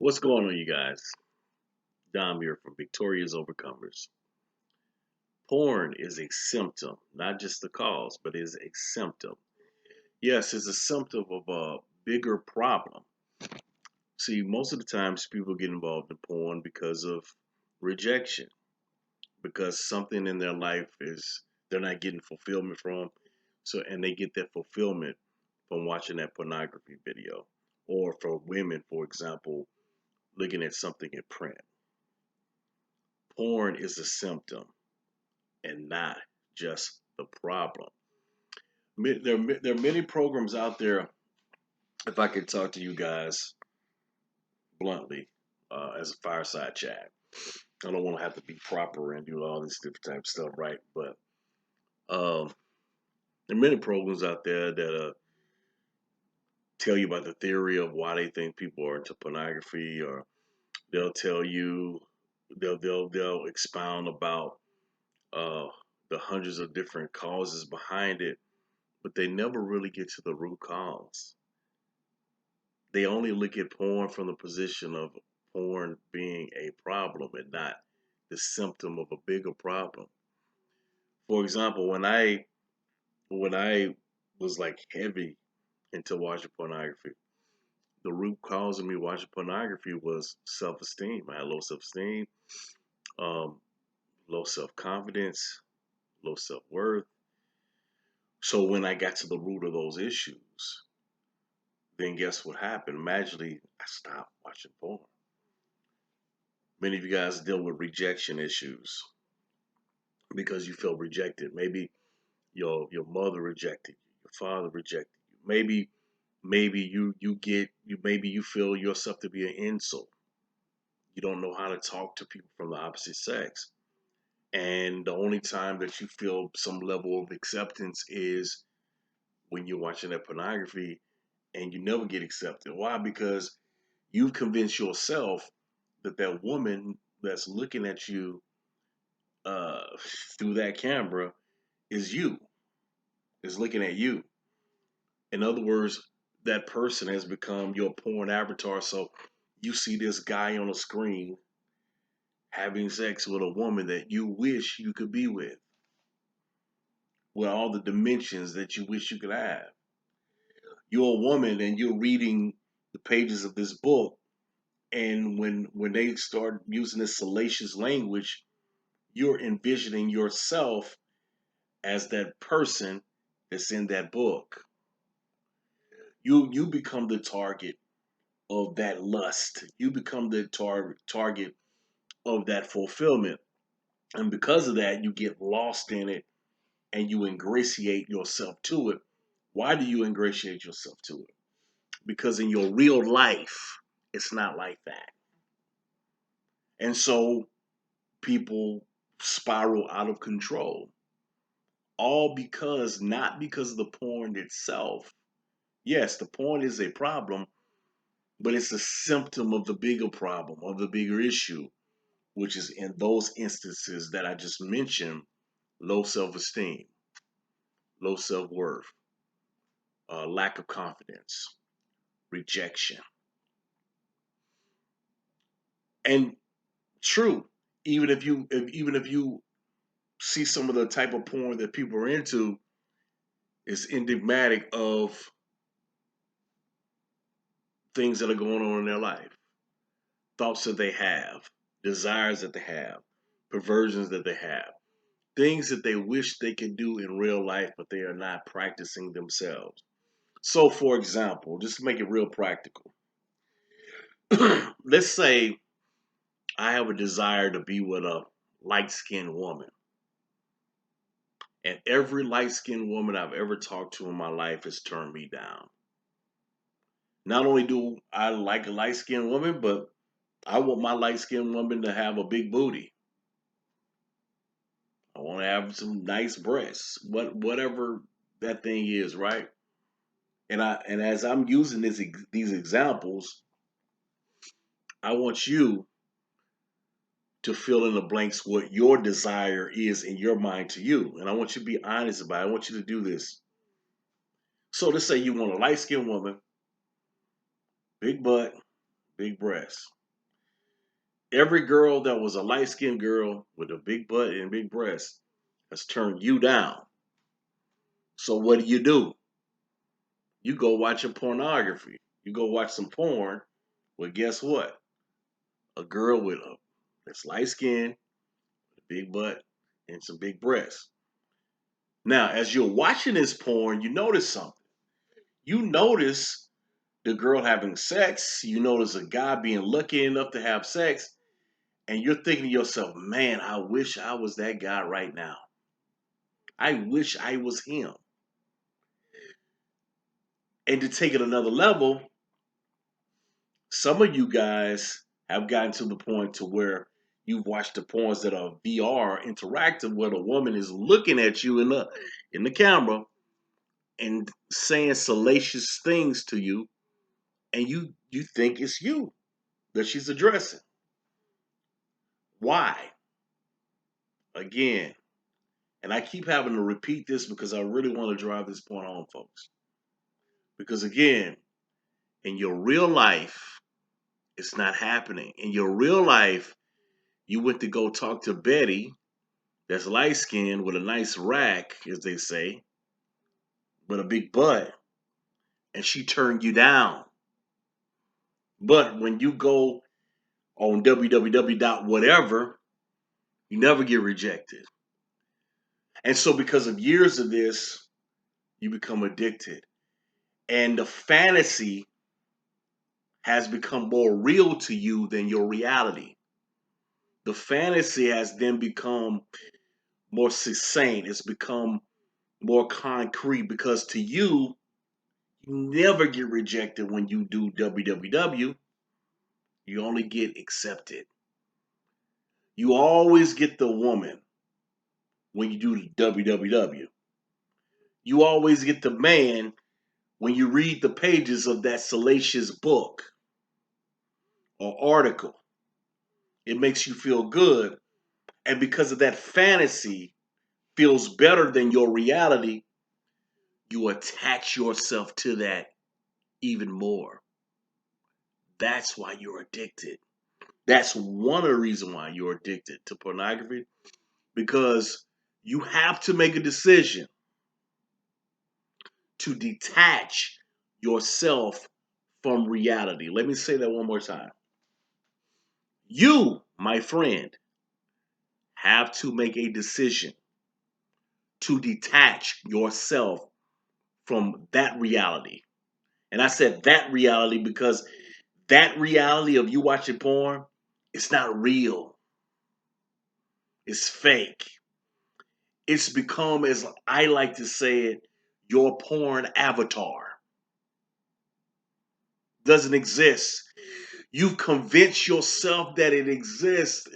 What's going on, you guys? Dom here from Victoria's Overcomers. Porn is a symptom, not just the cause, but is a symptom. Yes, it's a symptom of a bigger problem. See, most of the times people get involved in porn because of rejection, because something in their life is they're not getting fulfillment from. So, and they get that fulfillment from watching that pornography video, or for women, for example, looking at something in print. Porn is a symptom and not just the problem. There are many programs out there. If I could talk to you guys bluntly, as a fireside chat, I don't want to have to be proper and do all this different type of stuff, right? But um, there are many programs out there that tell you about the theory of why they think people are into pornography, or they'll tell you they'll expound about uh, the hundreds of different causes behind it, but they never really get to the root cause. They only look at porn from the position of porn being a problem and not the symptom of a bigger problem. For example, when I was like heavy into watching pornography, the root cause of me watching pornography was self-esteem. I had low self-esteem, um, low self-confidence, low self-worth. So when I got to the root of those issues, then guess what happened? Magically, I stopped watching porn. Many of you guys deal with rejection issues because you feel rejected. Maybe your mother rejected you, your father rejected you. Maybe maybe you feel yourself to be an insult. You don't know how to talk to people from the opposite sex. And the only time that you feel some level of acceptance is when you're watching that pornography, and you never get accepted. Why? Because you've convinced yourself that that woman that's looking at you uh, through that camera is you, is looking at you. In other words, that person has become your porn avatar. So you see this guy on the screen having sex with a woman that you wish you could be with all the dimensions that you wish you could have. You're a woman and you're reading the pages of this book, and when they start using this salacious language, you're envisioning yourself as that person that's in that book. You become the target of that lust. You become the target of that fulfillment. And because of that, you get lost in it and you ingratiate yourself to it. Why do you ingratiate yourself to it? Because in your real life, it's not like that. And so people spiral out of control. All because, not because of the porn itself. Yes, the porn is a problem, but it's a symptom of the bigger problem, of the bigger issue, which is in those instances that I just mentioned: low self esteem, low self worth, lack of confidence, rejection. And true, even if you see some of the type of porn that people are into, is enigmatic of things that are going on in their life, thoughts that they have, desires that they have, perversions that they have, things that they wish they could do in real life, but they are not practicing themselves. So, for example, just to make it real practical, let's say I have a desire to be with a light skinned woman, and every light skinned woman I've ever talked to in my life has turned me down. Not only do I like a light skinned woman, but I want my light skinned woman to have a big booty. I want to have some nice breasts, whatever that thing is, right? And as I'm using these examples, I want you to fill in the blanks what your desire is in your mind to you, and I want you to be honest about it. I want you to do this. So let's say you want a light skinned woman, big butt, big breasts. Every girl that was a light-skinned girl with a big butt and big breasts has turned you down. So what do? You go watch a pornography. You go watch some porn. Well, guess what? A girl with a that's light skin, big butt, and some big breasts. Now, as you're watching this porn, you notice something. You notice the girl having sex. You notice a guy being lucky enough to have sex. And you're thinking to yourself, man, I wish I was that guy right now. I wish I was him. And to take it another level, some of you guys have gotten to the point to where you've watched the porns that are VR interactive, where the woman is looking at you in the camera and saying salacious things to you, and you think it's you that she's addressing. Why? Again, and I keep having to repeat this because I really want to drive this point home, folks. Because again, in your real life, it's not happening. In your real life, you went to go talk to Betty, that's light skinned with a nice rack, as they say, with a big butt, and she turned you down. But when you go on www whatever, you never get rejected. And so because of years of this, you become addicted. And the fantasy has become more real to you than your reality. The fantasy has then become more succinct. It's become more concrete because to you, you never get rejected when you do www. You only get accepted. You always get the woman when you do the www. You always get the man when you read the pages of that salacious book or article. It makes you feel good. And because of that fantasy feels better than your reality, you attach yourself to that even more. That's why you're addicted. That's one of the reasons why you're addicted to pornography, because you have to make a decision to detach yourself from reality. Let me say that one more time. You, my friend, have to make a decision to detach yourself from that reality. And I said that reality because that reality of you watching porn, it's not real. It's fake. It's become, as I like to say it, your porn avatar. Doesn't exist. You've convinced yourself that it exists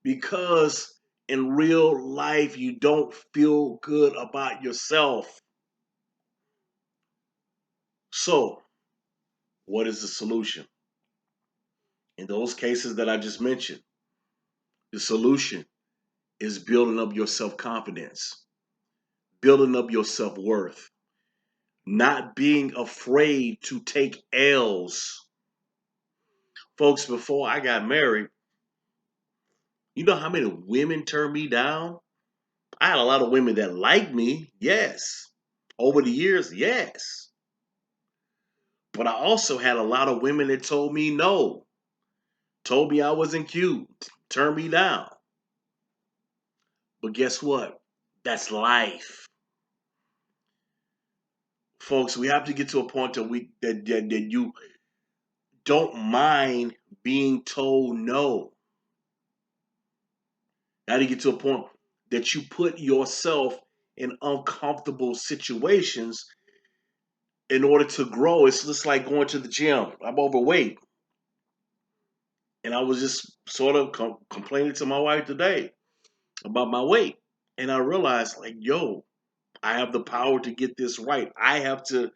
because in real life you don't feel good about yourself. So, what is the solution? In those cases that I just mentioned, the solution is building up your self-confidence, building up your self-worth, not being afraid to take L's. Folks, before I got married, you know how many women turned me down? I had a lot of women that liked me, yes. Over the years, yes. But I also had a lot of women that told me no, told me I wasn't cute, turned me down. But guess what? That's life. Folks, we have to get to a point that you don't mind being told no. Now to get to a point that you put yourself in uncomfortable situations in order to grow. It's just like going to the gym. I'm overweight. And I was just sort of complaining to my wife today about my weight. And I realized, like, yo, I have the power to get this right. The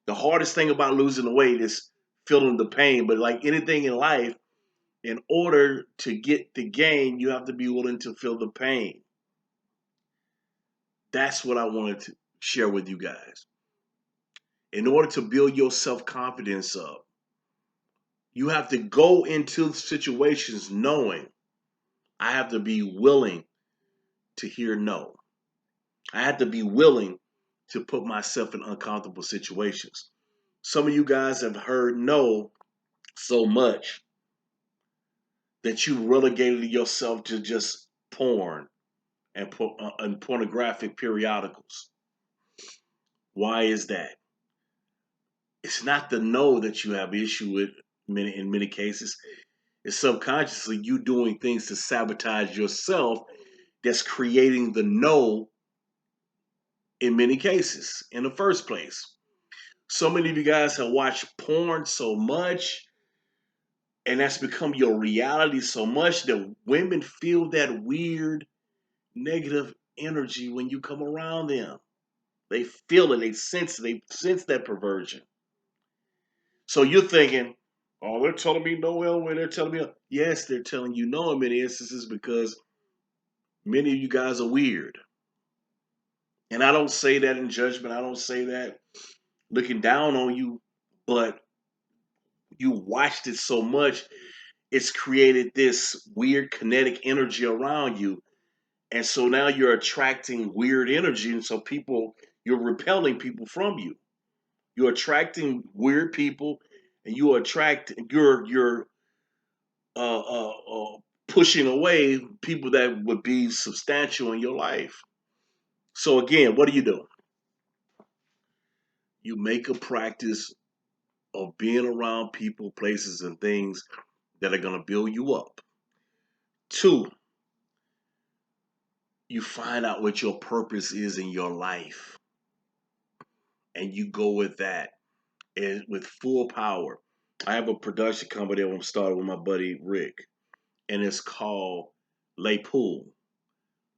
hardest thing about losing the weight is feeling the pain. But like anything in life, in order to get the gain, you have to be willing to feel the pain. That's what I wanted to share with you guys. In order to build your self-confidence up, You have to go into situations knowing I have to be willing to hear no. I have to be willing to put myself in uncomfortable situations. Some of you guys have heard no so much that you relegated yourself to just porn and pornographic periodicals. Why is that? It's not the no that you have issue with in many cases. It's subconsciously you doing things to sabotage yourself that's creating the no in many cases in the first place. So many of you guys have watched porn so much, and that's become your reality so much that women feel that weird negative energy when you come around them. They feel it, they sense that perversion. So you're thinking, oh, they're telling me no, Elway, they're telling me, yes, they're telling you no in many instances because many of you guys are weird. And I don't say that in judgment. I don't say that looking down on you, but you watched it so much, it's created this weird kinetic energy around you. And so now you're attracting weird energy. And so you're repelling people from you. You're attracting weird people and you're pushing away people that would be substantial in your life. So again, what do? You make a practice of being around people, places, and things that are going to build you up. 2, you find out what your purpose is in your life, and you go with that and with full power. I have a production company that I'm starting with my buddy Rick, and it's called Lapol.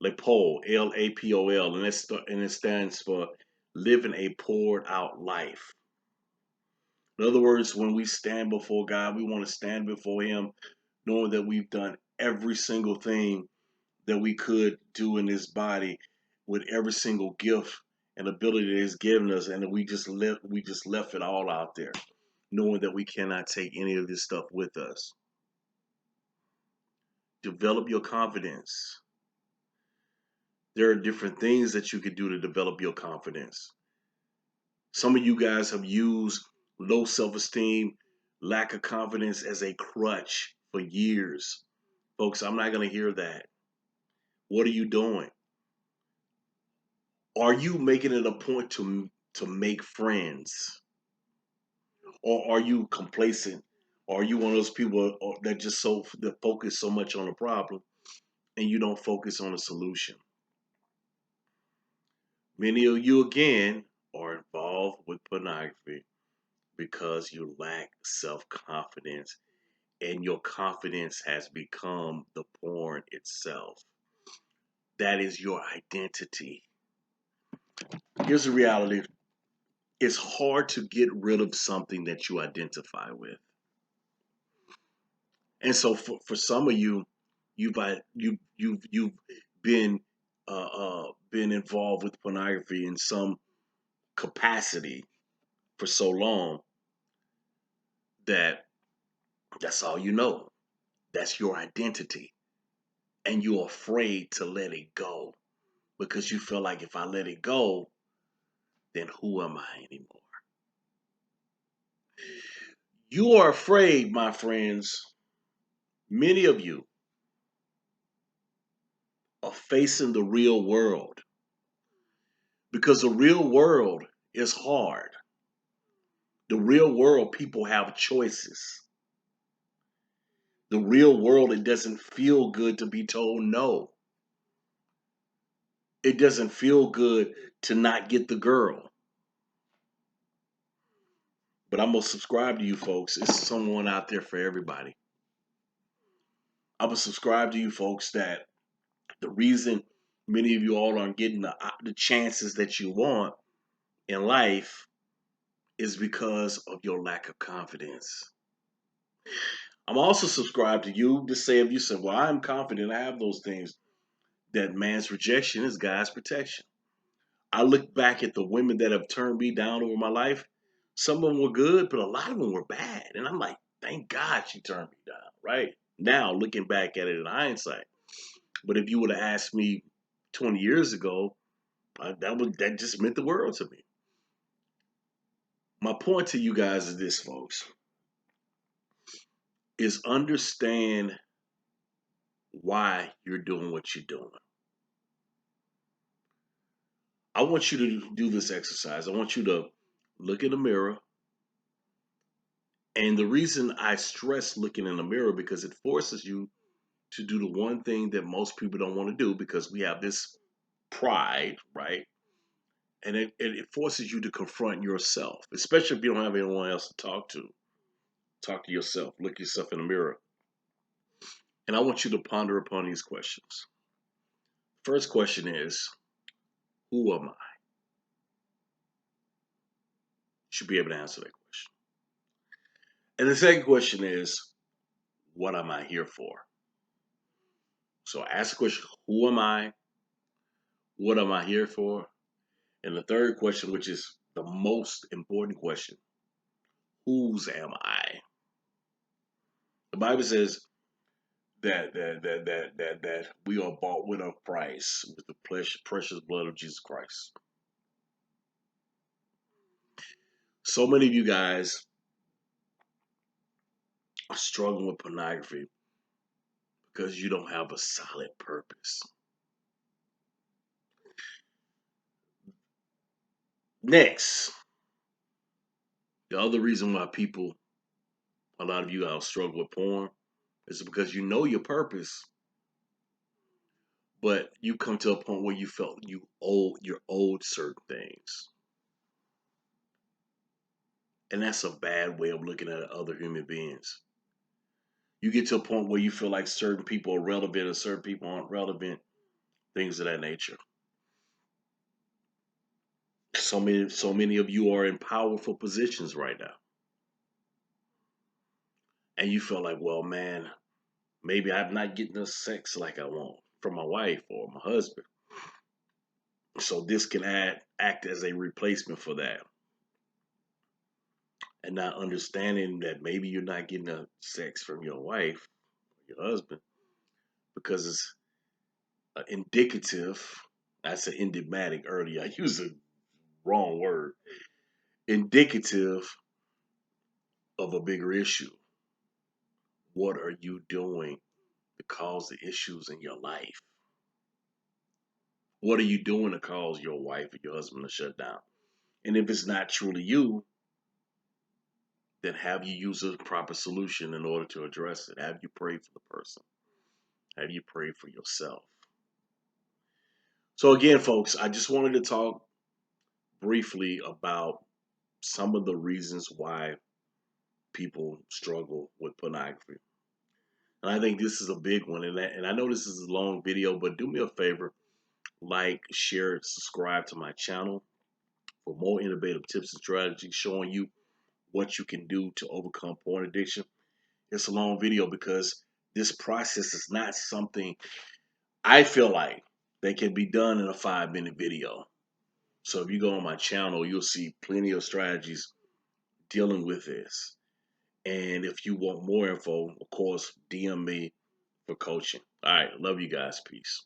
Lapol, Lapol, and it stands for living a poured out life. In other words, when we stand before God, we want to stand before Him knowing that we've done every single thing that we could do in this body with every single gift and ability that He's given us, and that we just left it all out there, knowing that we cannot take any of this stuff with us. Develop your confidence. There are different things that you can do to develop your confidence. Some of you guys have used low self-esteem, lack of confidence as a crutch for years. Folks, I'm not going to hear that. What are you doing? Are you making it a point to make friends? Or are you complacent? Or are you one of those people that focus so much on the problem and you don't focus on the solution? Many of you again are involved with pornography because you lack self-confidence and your confidence has become the porn itself. That is your identity. Here's the reality. It's hard to get rid of something that you identify with. And so for some of you, you've been been involved with pornography in some capacity for so long that that's all you know. That's your identity. And you're afraid to let it go because you feel like if I let it go, then who am I anymore? You are afraid, my friends, many of you are facing the real world because the real world is hard. The real world, people have choices. The real world, it doesn't feel good to be told no. It doesn't feel good to not get the girl. But I'm going to subscribe to you folks. It's someone out there for everybody. I'm going to subscribe to you folks that the reason many of you all aren't getting the chances that you want in life is because of your lack of confidence. I'm also subscribed to you to say if you say, well, I'm confident I have those things, that man's rejection is God's protection. I look back at the women that have turned me down over my life. Some of them were good, but a lot of them were bad. And I'm like, thank God she turned me down, right? Now, looking back at it in hindsight. But if you would have asked me 20 years ago, that just meant the world to me. My point to you guys is this, folks, is understand why you're doing what you're doing. I want you to do this exercise. I want you to look in the mirror. And the reason I stress looking in the mirror because it forces you to do the one thing that most people don't want to do because we have this pride, right? And it forces you to confront yourself, especially if you don't have anyone else to talk to. Talk to yourself, look yourself in the mirror. And I want you to ponder upon these questions. First question is, who am I? You should be able to answer that question. And the second question is, what am I here for? So ask the question, who am I? What am I here for? And the third question, which is the most important question, whose am I? The Bible says that we are bought with a price with the precious blood of Jesus Christ. So many of you guys are struggling with pornography because you don't have a solid purpose. Next, the other reason why a lot of you guys struggle with porn is because you know your purpose, but you come to a point where you felt you're owed certain things. And that's a bad way of looking at other human beings. You get to a point where you feel like certain people are relevant and certain people aren't relevant, things of that nature. So many of you are in powerful positions right now. And you feel like, well, man, maybe I'm not getting the sex like I want from my wife or my husband. So this can act as a replacement for that. And not understanding that maybe you're not getting the sex from your wife, your husband, because it's indicative. I said enigmatic earlier. I used the wrong word. Indicative of a bigger issue. What are you doing to cause the issues in your life? What are you doing to cause your wife or your husband to shut down? And if it's not truly you, then have you use a proper solution in order to address it? Have you prayed for the person? Have you prayed for yourself? So again, folks, I just wanted to talk briefly about some of the reasons why people struggle with pornography. And I think this is a big one. And I know this is a long video, but do me a favor, like, share, subscribe to my channel for more innovative tips and strategies showing you what you can do to overcome porn addiction. It's a long video because this process is not something I feel like that can be done in a 5-minute video. So if you go on my channel, you'll see plenty of strategies dealing with this. And if you want more info, of course, DM me for coaching. All right. Love you guys. Peace.